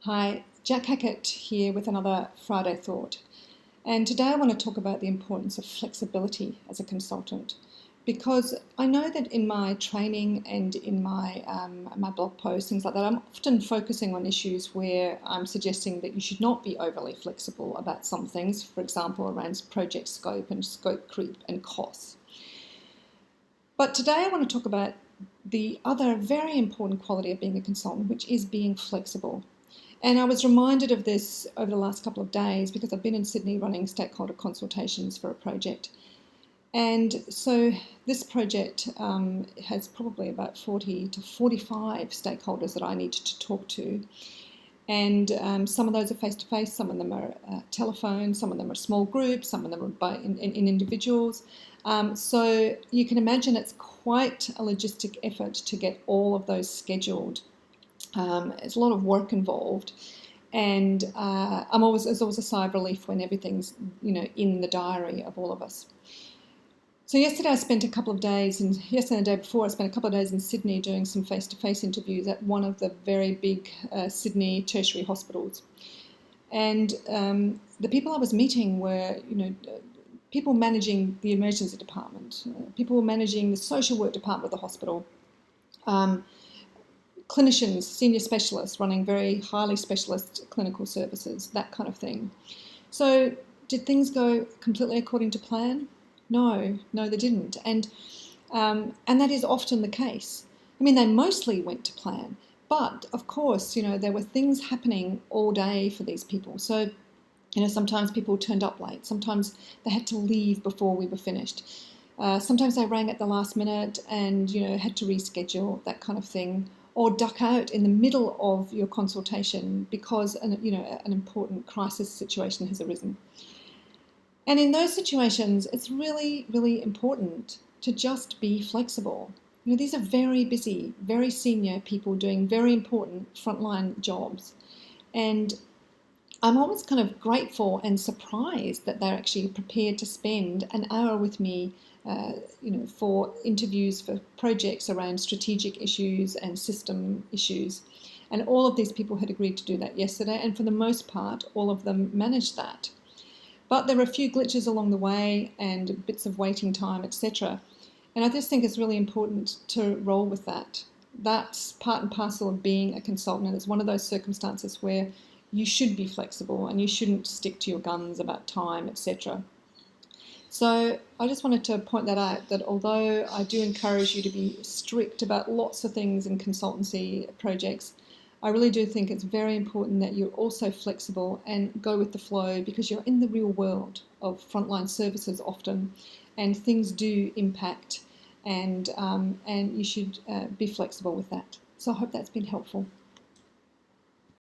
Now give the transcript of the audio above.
Hi, Jacq Hackett here with another Friday Thought. And today I want to talk about the importance of flexibility as a consultant, because I know that in my training and in my blog posts, things like that, I'm often focusing on issues where I'm suggesting that you should not be overly flexible about some things, for example, around project scope and scope creep and costs. But today I want to talk about the other very important quality of being a consultant, which is being flexible. And I was reminded of this over the last couple of days because I've been in Sydney running stakeholder consultations for a project. And so this project has probably about 40 to 45 stakeholders that I need to talk to. And some of those are face-to-face, some of them are telephone, some of them are small groups, some of them are in individuals. So you can imagine it's quite a logistic effort to get all of those scheduled. There's a lot of work involved, and there's always a sigh of relief when everything's in the diary of all of us. So yesterday I spent a couple of days, and yesterday and the day before I spent a couple of days in Sydney doing some face-to-face interviews at one of the very big Sydney tertiary hospitals. And the people I was meeting were, people managing the emergency department, people managing the social work department of the hospital, clinicians, senior specialists running very highly specialist clinical services, that kind of thing. So did things go completely according to plan? No, they didn't. And that is often the case. I mean, they mostly went to plan. But, of course, there were things happening all day for these people. So, sometimes people turned up late. Sometimes they had to leave before we were finished. Sometimes they rang at the last minute and, had to reschedule, that kind of thing. Or duck out in the middle of your consultation because an important crisis situation has arisen. And in those situations, it's really, really important to just be flexible. These are very busy, very senior people doing very important frontline jobs. And I'm always kind of grateful and surprised that they're actually prepared to spend an hour with me for interviews for projects around strategic issues and system issues. And all of these people had agreed to do that yesterday, and for the most part, all of them managed that. But there were a few glitches along the way and bits of waiting time, etc. And I just think it's really important to roll with that. That's part and parcel of being a consultant, and it's one of those circumstances where you should be flexible and you shouldn't stick to your guns about time, etc. So I just wanted to point that out, that although I do encourage you to be strict about lots of things in consultancy projects, I really do think it's very important that you're also flexible and go with the flow, because you're in the real world of frontline services often, and things do impact, and you should be flexible with that. So I hope that's been helpful.